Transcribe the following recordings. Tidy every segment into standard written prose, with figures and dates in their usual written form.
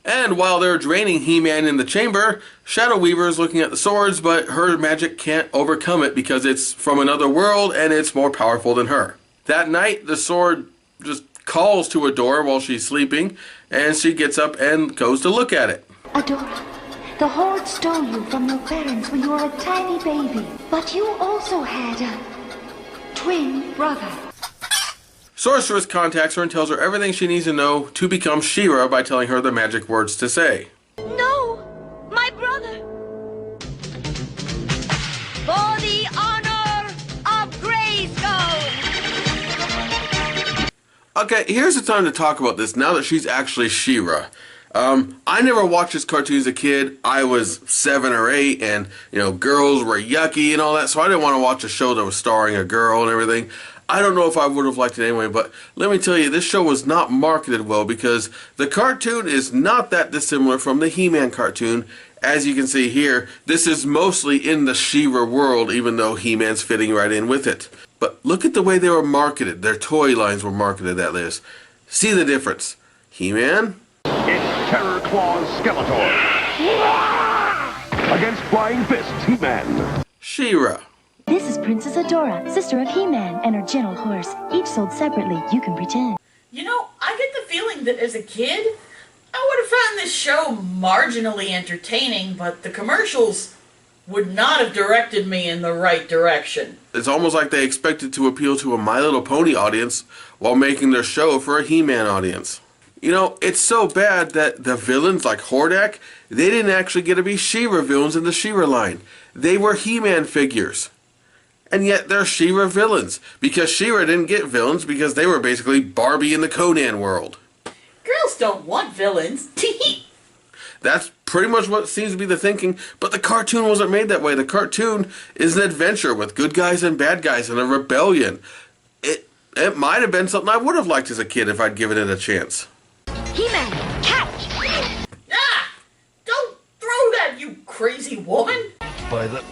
And while they're draining He-Man in the chamber, Shadow Weaver is looking at the swords, but her magic can't overcome it because it's from another world and it's more powerful than her. That night, the sword just calls to Adora while she's sleeping, and she gets up and goes to look at it. Adora, the Horde stole you from your parents when you were a tiny baby, but you also had a twin brother. Sorceress contacts her and tells her everything she needs to know to become She-Ra by telling her the magic words to say. No, my brother. For the honor of Grayskull. Okay, here's the time to talk about this now that she's actually She-Ra. I never watched this cartoon as a kid. I was 7 or 8 and, girls were yucky and all that, so I didn't want to watch a show that was starring a girl and everything. I don't know if I would have liked it anyway, but let me tell you, this show was not marketed well because the cartoon is not that dissimilar from the He-Man cartoon. As you can see here, this is mostly in the She-Ra world, even though He-Man's fitting right in with it. But look at the way they were marketed. Their toy lines were marketed, that is. See the difference. He-Man? It's Terror Claw's Skeletor. Against Flying Fists, He-Man. She-Ra. This is Princess Adora, sister of He-Man, and her gentle horse. Each sold separately, you can pretend. I get the feeling that as a kid, I would have found this show marginally entertaining, but the commercials would not have directed me in the right direction. It's almost like they expected to appeal to a My Little Pony audience while making their show for a He-Man audience. It's so bad that the villains like Hordak, they didn't actually get to be She-Ra villains in the She-Ra line. They were He-Man figures. And yet they're She-Ra villains, because She-Ra didn't get villains because they were basically Barbie in the Conan world. Girls don't want villains. That's pretty much what seems to be the thinking, but the cartoon wasn't made that way. The cartoon is an adventure with good guys and bad guys and a rebellion. It might have been something I would have liked as a kid if I'd given it a chance. He-Man, catch! Ah! Don't throw that, you crazy woman! By the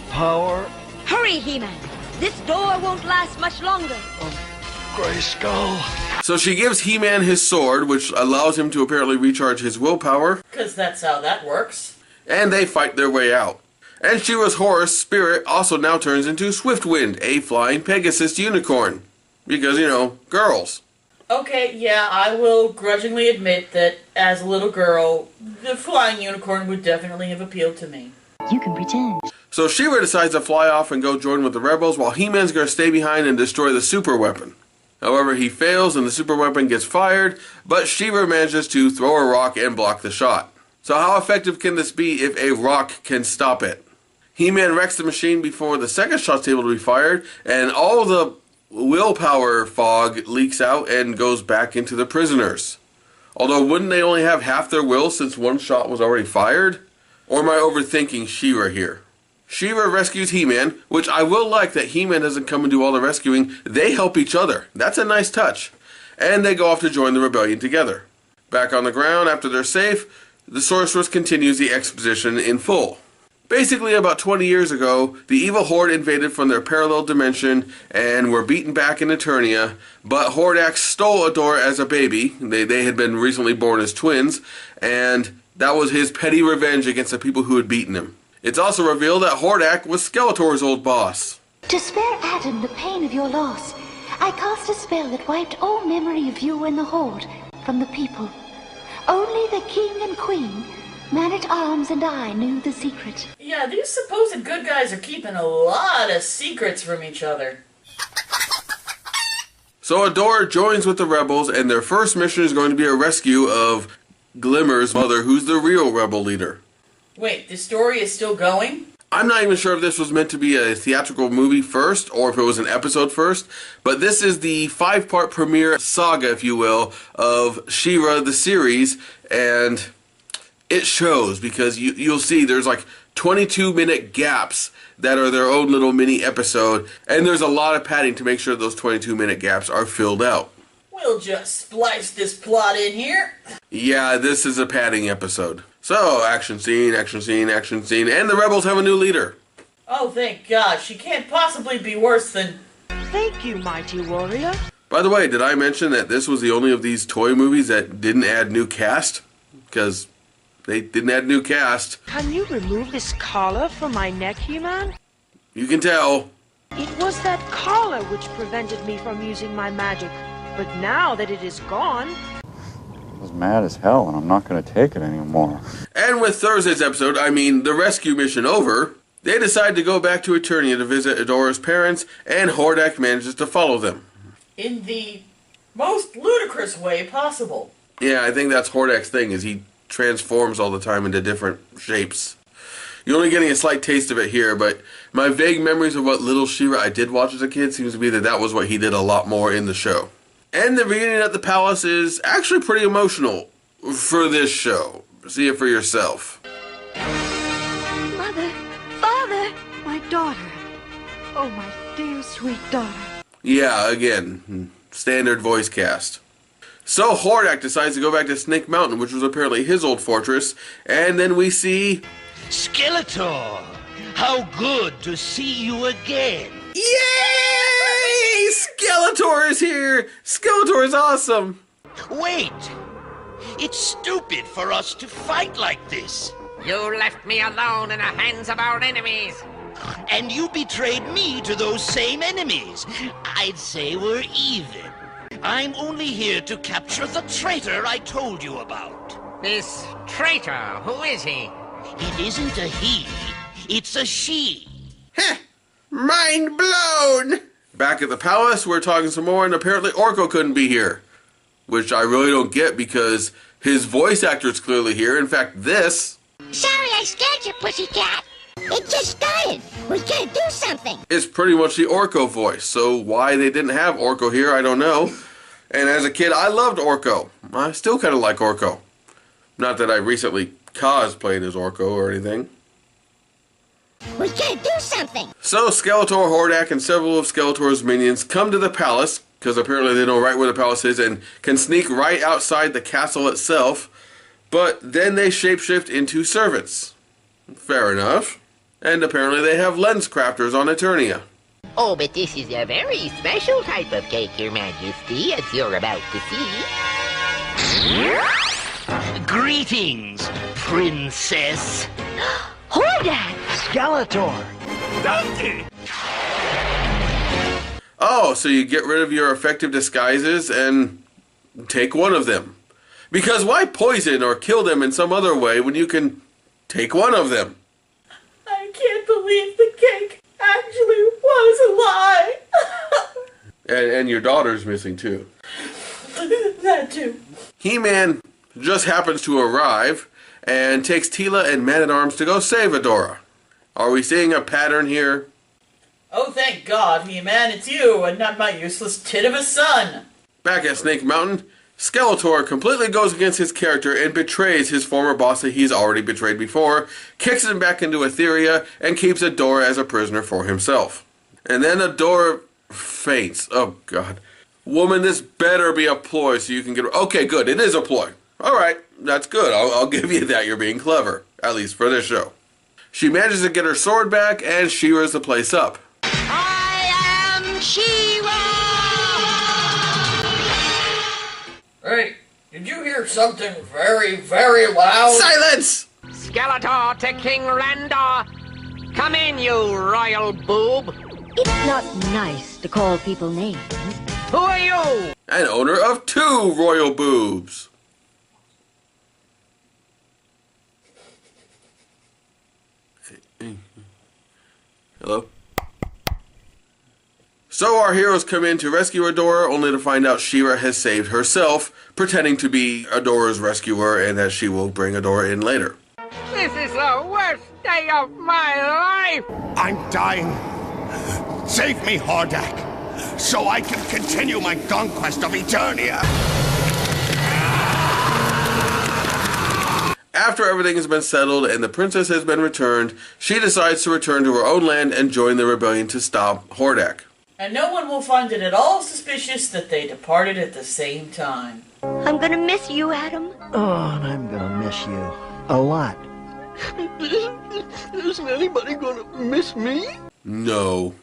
power Hurry, He-Man. This door won't last much longer. Grayskull. So she gives He-Man his sword, which allows him to apparently recharge his willpower. Because that's how that works. And they fight their way out. And She-Ra's horse, Spirit, also now turns into Swiftwind, a flying Pegasus unicorn. Because, girls. Okay, yeah, I will grudgingly admit that as a little girl, the flying unicorn would definitely have appealed to me. You can pretend. So She-Ra decides to fly off and go join with the rebels while He-Man's going to stay behind and destroy the super weapon. However, he fails and the super weapon gets fired, but She-Ra manages to throw a rock and block the shot. So how effective can this be if a rock can stop it? He-Man wrecks the machine before the second shot's able to be fired, and all the willpower fog leaks out and goes back into the prisoners. Although, wouldn't they only have half their will since one shot was already fired? Or am I overthinking She-Ra here? She-Ra rescues He-Man, which I will like that He-Man doesn't come and do all the rescuing. They help each other. That's a nice touch. And they go off to join the rebellion together. Back on the ground, after they're safe, the Sorceress continues the exposition in full. Basically, about 20 years ago, the evil Horde invaded from their parallel dimension and were beaten back in Eternia, but Hordak stole Adora as a baby. They had been recently born as twins, and that was his petty revenge against the people who had beaten him. It's also revealed that Hordak was Skeletor's old boss. To spare Adam the pain of your loss, I cast a spell that wiped all memory of you and the Horde from the people. Only the king and queen, Man-at-Arms, and I knew the secret. Yeah, these supposed good guys are keeping a lot of secrets from each other. So Adora joins with the rebels, and their first mission is going to be a rescue of Glimmer's mother, who's the real rebel leader. Wait, the story is still going? I'm not even sure if this was meant to be a theatrical movie first, or if it was an episode first, but this is the 5-part premiere saga, if you will, of She-Ra the series, and it shows, because you'll see there's like 22-minute gaps that are their own little mini episode, and there's a lot of padding to make sure those 22-minute gaps are filled out. We'll just splice this plot in here. Yeah, this is a padding episode. So, action scene, action scene, action scene, and the rebels have a new leader. Oh, thank God. She can't possibly be worse than... Thank you, mighty warrior. By the way, did I mention that this was the only of these toy movies that didn't add new cast? because they didn't add a new cast. Can you remove this collar from my neck, He-Man? You can tell. It was that collar which prevented me from using my magic. But now that it is gone... I was mad as hell, and I'm not going to take it anymore. And with Thursday's episode, the rescue mission over, they decide to go back to Eternia to visit Adora's parents, and Hordak manages to follow them. In the most ludicrous way possible. Yeah, I think that's Hordak's thing, is he transforms all the time into different shapes. You're only getting a slight taste of it here, but my vague memories of what Little She-Ra I did watch as a kid seems to be that was what he did a lot more in the show. And the reunion at the palace is actually pretty emotional for this show. See it for yourself. Mother, Father, my daughter. Oh, my dear, sweet daughter. Yeah, again, standard voice cast. So Hordak decides to go back to Snake Mountain, which was apparently his old fortress, and then we see... Skeletor! How good to see you again! Yay! Skeletor is here! Skeletor is awesome! Wait! It's stupid for us to fight like this. You left me alone in the hands of our enemies. And you betrayed me to those same enemies. I'd say we're even. I'm only here to capture the traitor I told you about. This traitor, who is he? It isn't a he, it's a she. Heh! Mind blown! Back at the palace, we're talking some more, and apparently Orko couldn't be here. Which I really don't get, because his voice actor is clearly here. In fact, this... Sorry I scared you, pussycat. It just started. We can't do something. It's pretty much the Orko voice, so why they didn't have Orko here, I don't know. And as a kid, I loved Orko. I still kind of like Orko. Not that I recently cosplayed as Orko or anything. We can't do something. So Skeletor, Hordak, and several of Skeletor's minions come to the palace, because apparently they know right where the palace is, and can sneak right outside the castle itself. But then they shapeshift into servants. Fair enough. And apparently they have lens crafters on Eternia. Oh, but this is a very special type of cake, Your Majesty, as you're about to see. Greetings, princess. Hordak! Skeletor. Donkey! Oh, so you get rid of your effective disguises and take one of them. Because why poison or kill them in some other way when you can take one of them? I can't believe the cake actually was a lie. And your daughter's missing too. That too. He-Man just happens to arrive and takes Teela and Man-at-Arms to go save Adora. Are we seeing a pattern here? Oh, thank God, He-Man, it's you and not my useless tit of a son. Back at Snake Mountain, Skeletor completely goes against his character and betrays his former boss that he's already betrayed before, kicks him back into Etheria, and keeps Adora as a prisoner for himself. And then Adora faints. Oh, God. Woman, this better be a ploy so you can get... Okay, good. It is a ploy. All right. That's good. I'll give you that. You're being clever. At least for this show. She manages to get her sword back, and She-Ra's the place up. I am She-Ra! Hey, did you hear something very, very loud? Silence! Skeletor to King Randor. Come in, you royal boob. It's not nice to call people names. Who are you? And owner of 2 royal boobs. Hello? So our heroes come in to rescue Adora, only to find out She-Ra has saved herself, pretending to be Adora's rescuer, and that she will bring Adora in later. This is the worst day of my life. I'm dying. Save me, Hordak, so I can continue my conquest of Eternia. After everything has been settled and the princess has been returned, she decides to return to her own land and join the rebellion to stop Hordak. And no one will find it at all suspicious that they departed at the same time. I'm gonna miss you, Adam. Oh, and I'm gonna miss you. A lot. Isn't anybody gonna miss me? No.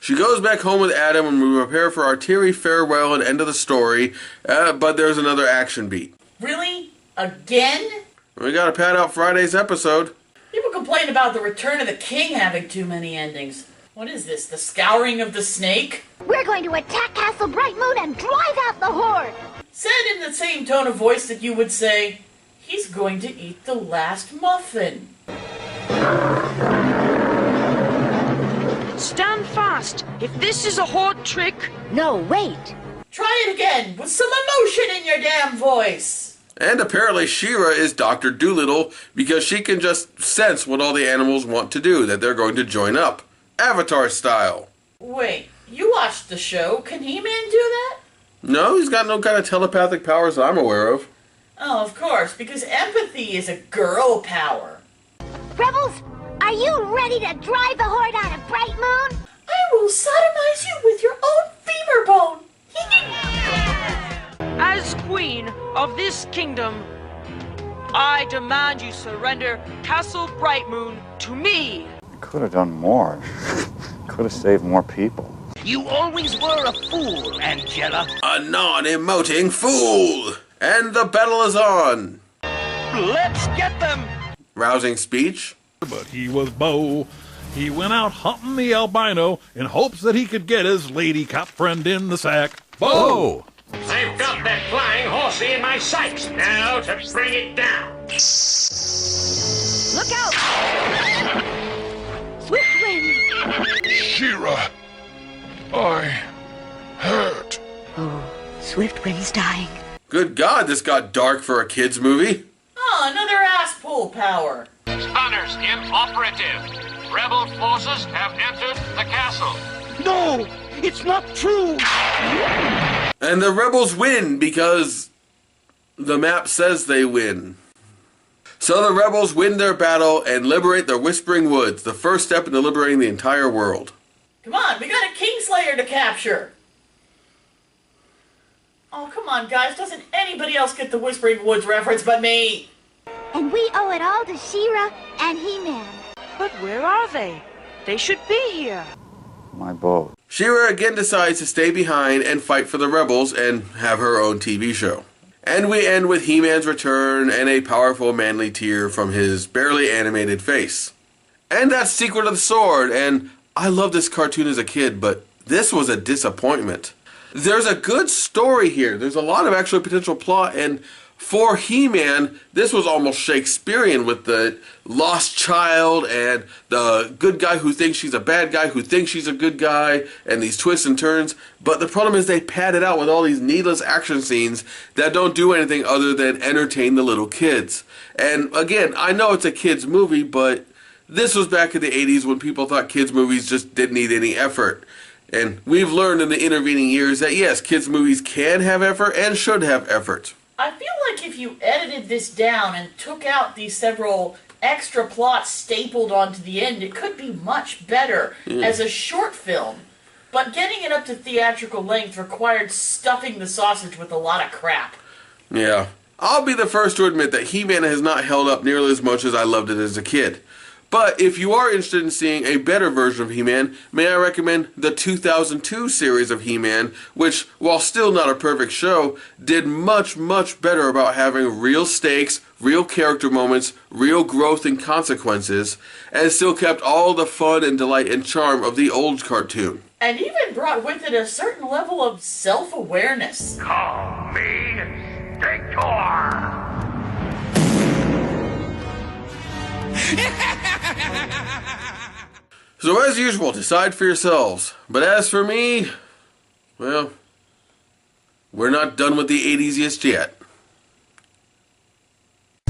She goes back home with Adam and we prepare for our teary farewell and end of the story, but there's another action beat. Really? Again? We gotta pad out Friday's episode. People complain about the Return of the King having too many endings. What is this, the Scouring of the Snake? We're going to attack Castle Bright Moon and drive out the Horde! Said in the same tone of voice that you would say, he's going to eat the last muffin. Stand fast. If this is a Horde trick... No, wait. Try it again, with some emotion in your damn voice. And apparently She-Ra is Dr. Dolittle because she can just sense what all the animals want to do, that they're going to join up. Avatar style. Wait, you watched the show. Can He-Man do that? No, he's got no kind of telepathic powers that I'm aware of. Oh, of course, because empathy is a girl power. Rebels, are you ready to drive the Horde out of Bright Moon? I will sodomize you with your own femur bone. As queen of this kingdom, I demand you surrender Castle Bright Moon to me. I could have done more. Could have saved more people. You always were a fool, Angela. A non-emoting fool! And the battle is on! Let's get them! Rousing speech. But he was Bo. He went out hunting the albino in hopes that he could get his lady cop friend in the sack. Bo! I've got that flying horsey in my sights. Now to bring it down. Look out! Swift Wind! She-Ra, I hurt. Oh, Swift Wind's dying. Good God, this got dark for a kid's movie. Oh, another ass pull power. Stunners inoperative. Rebel forces have entered the castle. No! It's not true! And the rebels win because the map says they win. So the rebels win their battle and liberate the Whispering Woods, the first step in liberating the entire world. Come on, we got a Kingslayer to capture. Oh, come on, guys. Doesn't anybody else get the Whispering Woods reference but me? And we owe it all to She-Ra and He-Man. But where are they? They should be here. My boat. She-Ra again decides to stay behind and fight for the rebels and have her own TV show. And we end with He-Man's return and a powerful manly tear from his barely animated face. And that's Secret of the Sword, and I loved this cartoon as a kid, but this was a disappointment. There's a good story here. There's a lot of actual potential plot, and for He-Man, this was almost Shakespearean with the lost child and the good guy who thinks she's a bad guy who thinks she's a good guy and these twists and turns. But the problem is they pad it out with all these needless action scenes that don't do anything other than entertain the little kids. And again, I know it's a kids movie, but this was back in the 80s when people thought kids movies just didn't need any effort. And we've learned in the intervening years that yes, kids movies can have effort and should have effort. I feel like if you edited this down and took out these several extra plots stapled onto the end, it could be much better as a short film. But getting it up to theatrical length required stuffing the sausage with a lot of crap. Yeah. I'll be the first to admit that He-Man has not held up nearly as much as I loved it as a kid. But if you are interested in seeing a better version of He-Man, may I recommend the 2002 series of He-Man, which, while still not a perfect show, did much, much better about having real stakes, real character moments, real growth and consequences, and still kept all the fun and delight and charm of the old cartoon. And even brought with it a certain level of self-awareness. Call me Victor. So as usual, decide for yourselves. But as for me, well, we're not done with the 80s just yet.